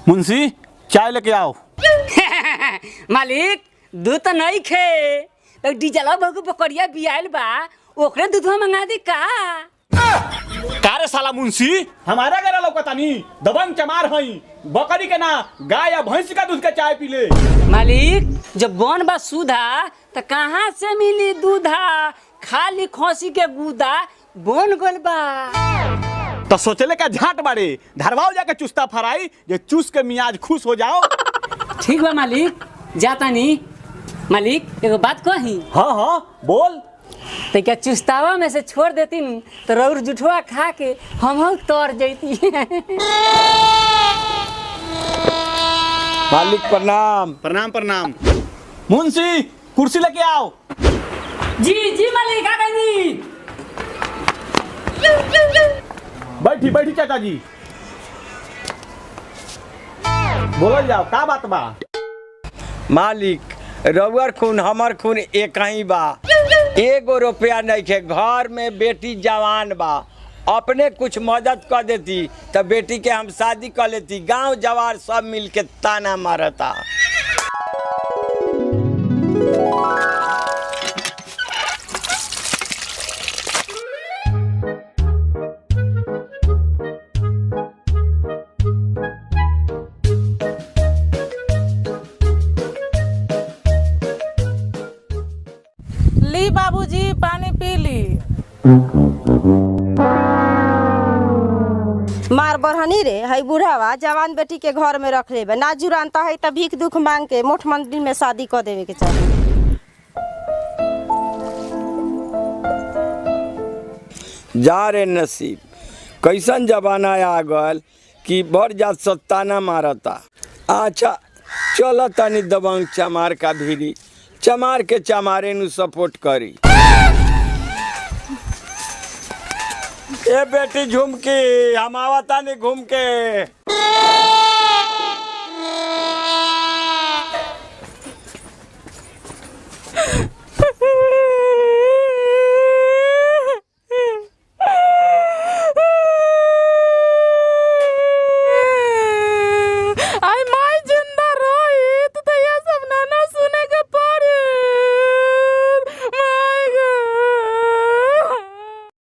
मुंशी चाय लेके आओ। मालिक दूध तो नहीं खे तो डीजल बहु बकरिया बियाल बा ओकरे दूधवा मंगा दी का। कारे साला मुंशी हमारा घर लौकतानी दबंग चमार हई बकरी के ना गाय या भैंस का दूध का चाय पी ले। मालिक जब बन बा सुधा तो कहाँ से मिली दूधा खाली खोसी के गुदा बन गल बा। तो सोचले का झाट बाड़े धरवाओ जाके चुस्ता फराई जे चूस के मियाज खुश हो जाओ। ठीक बा मालिक जाता नहीं। मालिक एगो बात कही। हाँ हाँ बोल। तो क्या चुस्तावा में से छोड़ देती तो रौर जुठवा खा के हम तोड़ जैती। मालिक प्रणाम। प्रणाम प्रणाम। मुंशी कुर्सी लेके आओ। जी जी मालिक आ गई। बैठी बैठी चाचा जी बोल जाओ का बात बा। मालिक रउअर खून हमर खून एक ही बा। एगो रुपया नहीं खे घर में बेटी जवान बा अपने कुछ मदद कर देती तो बेटी के हम शादी कर लेती। गांव जवार सब मिल के ताना मारता। ली बाबूजी पानी पी ली। मार बरहनी रे हई बूढ़ावा जवान बेटी के घर में रख लेबे ना जुरानता है तब भीख दुख मांग के मोठ मंदिर में शादी कर देवे के चाहिए। जा रे नसीब कैसन जमाना आ गल कि भर जात सत्ताना मारता। अच्छा चल तनी दबंग चमार का भीरी चमार के चमारे नु सपोर्ट करी। ए बेटी झुमकी हम आवता नहीं घूम के।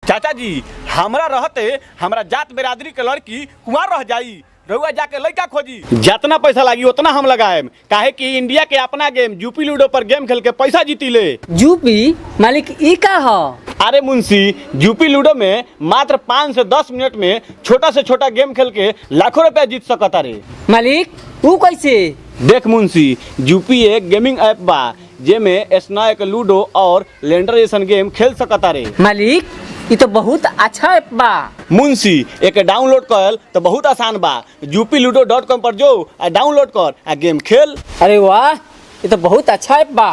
चाचा जी हमरा रहते हमरा जात बिरादरी के लड़की कुंवार रह जाई रउआ जाके लड़का खोजी जितना पैसा लागी उतना हम लगाएम काहे कि इंडिया के अपना गेम यूपी लूडो पर गेम खेल के पैसा जीती ले। यूपी मालिक ई का हो। अरे मुंशी यूपी लूडो में मात्र 5 से 10 मिनट में छोटा से छोटा गेम खेल के लाखों रुपया जीत सकता रे। मालिक वो कैसे। देख मुंशी यूपी एक गेमिंग ऐप बा जेमे स्नैक लूडो और लैंडर जैसन गेम खेल सकता रे। मालिक ये तो बहुत अच्छा ऐप बा। मुंशी एक डाउनलोड कर तो बहुत आसान बा upludo.com पर जो डाउनलोड कर आ गेम खेल। अरे वाह ये तो बहुत अच्छा ऐप बा।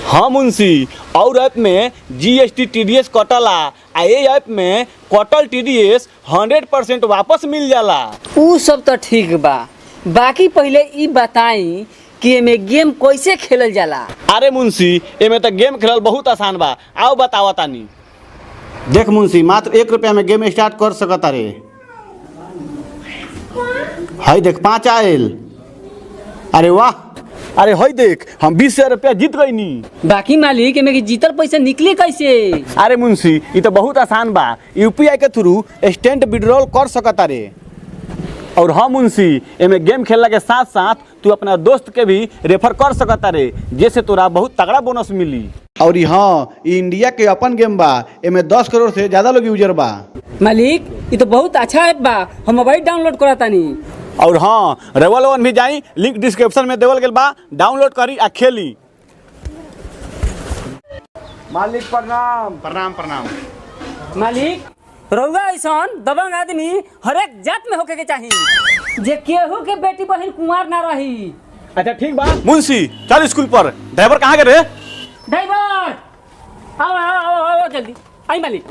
हाँ मुंशी और ऐप में GST TDS कटला आ ये ऐप में कटल TDS 100% वापस मिल जाला। उ सब तो ठीक बा बाकी पहले ई बताई कि एमे गेम कैसे खेलल जाला। अरे मुंशी एमे तो गेम खेलल बहुत आसान बा आओ बतावा तानी। देख मुंशी मात्र 1 रुपया में गेम स्टार्ट कर सकता रे। हाय देख 5 आयल। अरे वाह अरे हाय देख हम 20,000 रुपया जीत गई नी। बाकी मालिक एमे के जीतल पैसा निकले कैसे। अरे मुंशी ये तो बहुत आसान बा UPI के थ्रू इंस्टेंट विड्रॉल कर सकता रे। और हाँ मुंशी एमे गेम खेलने के साथ साथ तू अपना दोस्त के भी रेफर कर सकता रे जैसे तोरा बहुत तगड़ा बोनस मिली। और हाँ इंडिया के अपन गेम बा एमे 10 करोड़ से ज्यादा लोग यूजर बा। मालिक ये तो बहुत अच्छा ऐप बा हम मोबाइल डाउनलोड करतानी। और हाँ रेवल भी जाई लिंक डिस्क्रिप्शन में देवल गेल बा डाउनलोड करी आ खेली। मालिक प्रणाम। प्रणाम प्रणाम। मालिक रउआ ऐसन दबंग आदमी हर एक जात में होके के चाहिए जे केहू के बेटी बहन कुंवार ना रही। अच्छा ठीक बा मुंशी चल स्कूल पर। ड्राइवर कहाँ के रे। ड्राइवर आओ आओ आओ आओ जल्दी आई मालिक।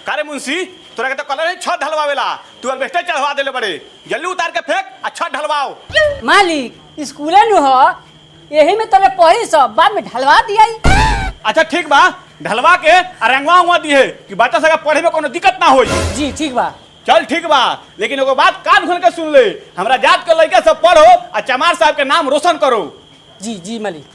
कारे मुंशी तोरा के तो कलर है छत ढलवावेला, तू अल्बेस्टर चढ़वा देले बड़े, जल्दी उतार के फेंक आ छत ढलवाओ। मालिक स्कूले नु हो, यही में तोरे पढ़ी सब बाद में ढलवा दिया। अच्छा ठीक बा, ढलवा के रंगवा हुआ दिए कि बच्चा सब पढ़े में कोनो दिक्कत ना होई। जी ठीक बा। चल ठीक बा, लेकिन एगो बात कान खोल के सुन ले, हमरा जात के लड़का सब पढ़ो और चमार साहब के नाम रोशन करो। जी जी मालिक।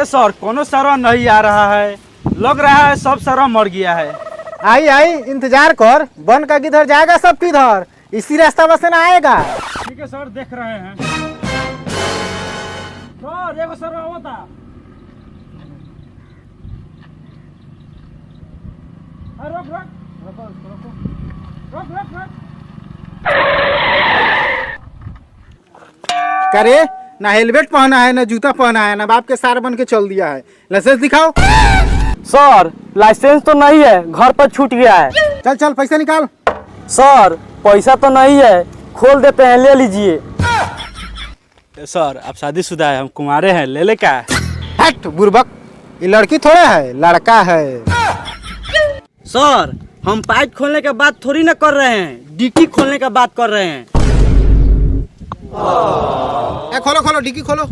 सर कोनो सरवा नहीं आ रहा है, लग रहा है सब सरवा मर गया है। आई आई इंतजार कर, बन का किधर जाएगा सब किधर, इसी रास्ता बस से ना आएगा। ठीक है सर देख रहे हैं। सर एगो सरवा होता। रोक रोक रोक रोक रोक रोक। करे ना हेलमेट पहना है ना जूता पहना है, ना बाप के सार बन के चल दिया है। लाइसेंस दिखाओ। सर लाइसेंस तो नहीं है, घर पर छूट गया है। चल चल पैसा निकाल। सर पैसा तो नहीं है, खोल देते हैं, ले लीजिए। सर आप शादीशुदा है, हम कुंवारे हैं, ले ले क्या? हट बुर्बक, ये लड़की थोड़ा है, लड़का है। सर हम पाइप खोलने के बात थोड़ी ना कर रहे हैं, डिक्की खोलने का बात कर रहे हैं। खोलो खोलो डिक्की खोलो।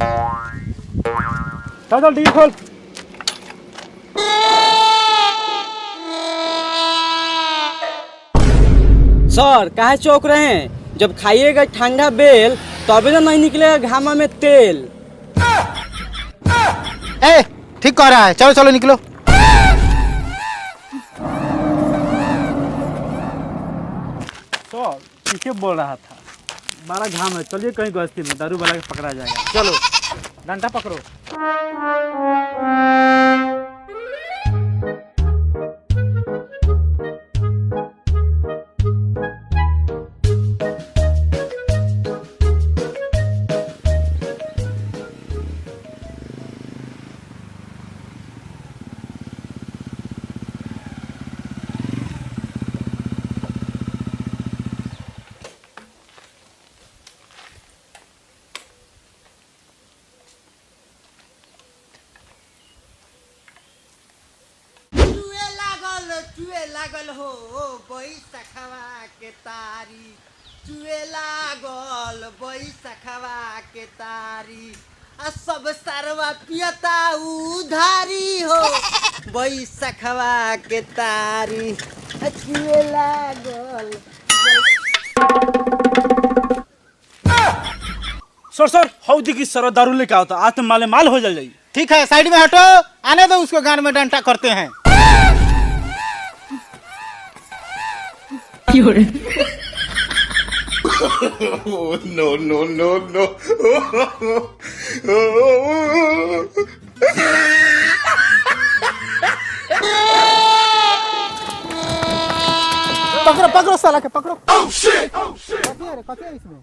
चल डिक्की खोल। सर काहे चौक रहे हैं, जब खाइएगा ठंडा बेल तभी तो नहीं निकलेगा घामा में तेल। ए ठीक कह रहा है, चलो चलो निकलो। सर पीछे बोल रहा था, बड़ा घाम है, चलिए कहीं गस्ती में दारू वाला के पकड़ा जाएगा। चलो डंडा पकड़ो। चुए लागल हो बैसखवा के तारी, चुए लागल बैसखवा के तारी, आ सब सरवा पियता उधारी हो बैसखवा के तारी, आ चुए लागल। सर हाउ देखी सर दारू लेके आओ, आज तो माले माल हो जाएगी। ठीक है साइड में हटो, आने दो उसको, गान में डंटा करते हैं। No, no, no, no. पकड़ो पकड़ो साला के पकड़ो।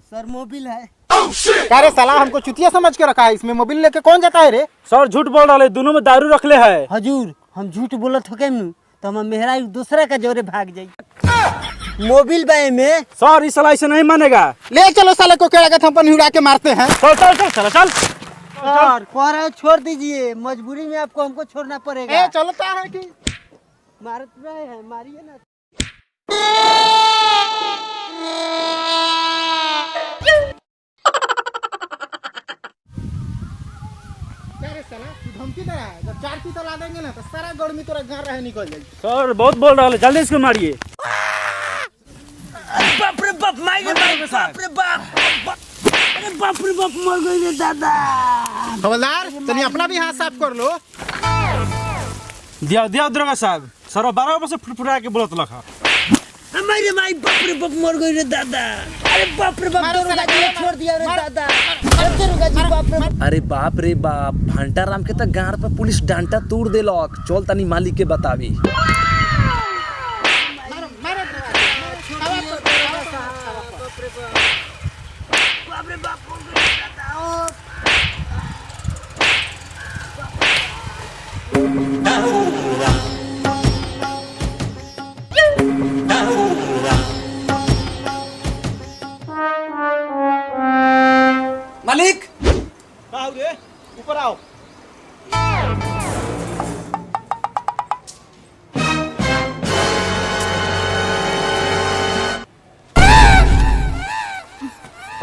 सर मोबिल है। क्या रे साला, हमको चुतिया समझ के रखा है, इसमें मोबिल लेके कौन जाता है रे? सर झूठ बोल रहा है, दोनों में दारू रखले है। हजूर हम झूठ बोलत हो केनु तो हम मेहरा दूसरा का जोरे भाग जाई। मोबिल बाय में सर इस साला ऐसे नहीं मानेगा। ले चलो साले को, केड़ा के थप्पड़ उड़ा के मारते हैं। चल चल चल चल चल। सर कह रहा छोड़ दीजिए, मजबूरी में आपको हमको छोड़ना पड़ेगा। चलता है कि मारत रहे हैं, मारिए ना। धमकी दे रहा है, जब 4 पीता ला देंगे ना तो सारा गर्मी तोरा घर रहे निकल जाएगी। सर बहुत बोल रहा है, जल्दी इसको मारिए। बाप रे बाप, मारिए बाप रे बाप, अरे बाप रे बाप, मर गई रे दादा। हवलदार तनी अपना भी हाथ साफ कर लो। दिया दिया दरोगा साहब, सर 12 बजे फुटफुटा के बोलत लखा। हमारे माई बाप रे बाप मर गई रे दादा। अरे बाप रे बाप, दरोगा जी छोड़ दिया रे दादा। अरे दरोगा जी बाप रे बाप। अरे बाप रे बाप, भंटा राम के तक गाड़ पर पुलिस डांटा तोड़ देलक। चल तनी मालिक के बतावी।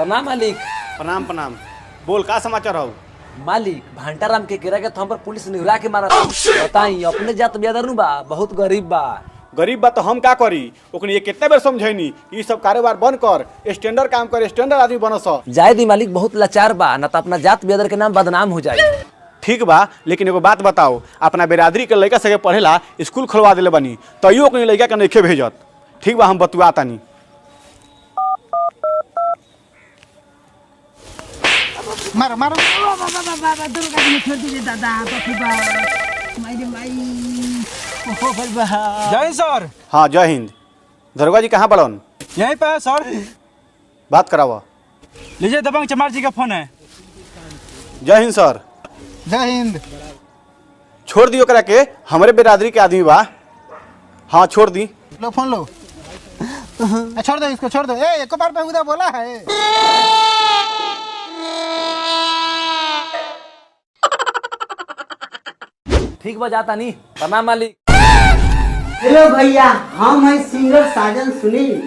प्रणाम मालिक। प्रणाम प्रणाम। बोल का समाचार हो? मालिक भंटाराम के गिरा के तो हम पर पुलिस निहुरा के मारा बताई अपने जात बियादर नु बा बहुत गरीब बा। गरीब बा तो हम का करी? ओकनी ये कितने बेर समझैनी ई सब कारोबार बंद कर, स्टैंडर्ड काम कर, स्टैंडर्ड आदमी बनस। जाय दी मालिक बहुत लाचार बा ना तो अपना जात बियादर के नाम बदनाम हो जाए। ठीक बा, लेकिन एगो बात बताओ, अपना बिरादरी के लड़का सके पढ़ेला स्कूल खोलवा दिले बनी तैयो ओकनी लड़का के नइखे भेजत। ठीक बा, हम बतुआ तानी। मारो मारो बाबा दुर्गा जी छोड़ दीजिए दादा बाप रे बाप माई माई ओहो बलबा। जय हिंद सर। हाँ जय हिंद। दरोगा जी कहाँ बड़न? यहीं पे है सर। बात करावा। लीजिए दबंग चमार जी का फोन है। जय हिंद सर। जय हिंद। छोड़ दियो करा के, हमारे बिरादरी के आदमी बा। हाँ छोड़ दी। लो फोन लो। छोड़ दो इसको, छोड़ दो। एक बार बेहुदा बोला है। ठीक बा जाता नहीं। प्रणाम मालिक। हेलो भैया, हम है सिंगर साजन सुनील।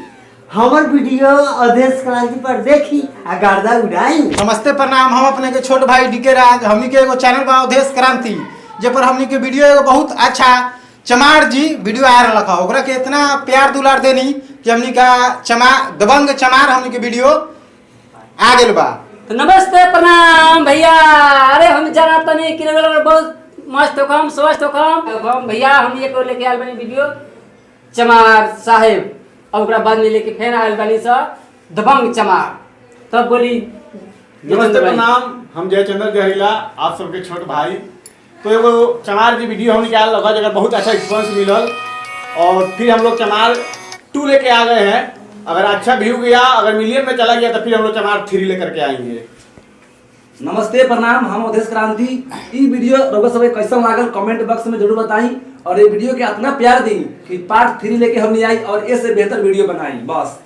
हमार वीडियो अवधेश क्रांति पर देखी आ गर्दा उड़ाई। नमस्ते प्रणाम। हम अपने के छोट भाई डीके राज, हमनी के एगो चैनल बा अवधेश क्रांति, जे पर हमनी के वीडियो एगो बहुत अच्छा चमार जी वीडियो आ रहा है। ओकरा के इतना प्यार दुलार देनी कि हमनी का दबंग चमार हमनी के वीडियो आ गेल बा। तो नमस्ते प्रणाम भैया। अरे हम जाना तो नहीं कि बहुत मस्त हो कम स्वस्थ हो कम भैया। हम ये को लेके आयल बनी वीडियो चमार साहेब और ओकरा बाद में लेके फिर आयल बनी सा दबंग चमार। तब बोली नमस्ते प्रणाम। हम जयचंद्र जहरीला, आप सबके छोट भाई। तो एगो चमार जी वीडियो हम निकाल लगा जगह बहुत अच्छा रिस्पॉन्स मिलल और फिर हम लोग चमार 2 लेके आ गए हैं। अगर अच्छा व्यू गया, अगर मिलियन में चला गया तो फिर हम लोग चमार 3 लेकर के आएंगे। नमस्ते प्रणाम। हम अवधेश क्रांति। ई वीडियो रउआ सब कैसा लागल कमेंट बॉक्स में जरूर बताई और ये वीडियो के इतना प्यार दी कि पार्ट 3 लेके हम नहीं आई और इससे बेहतर वीडियो बनाई बस।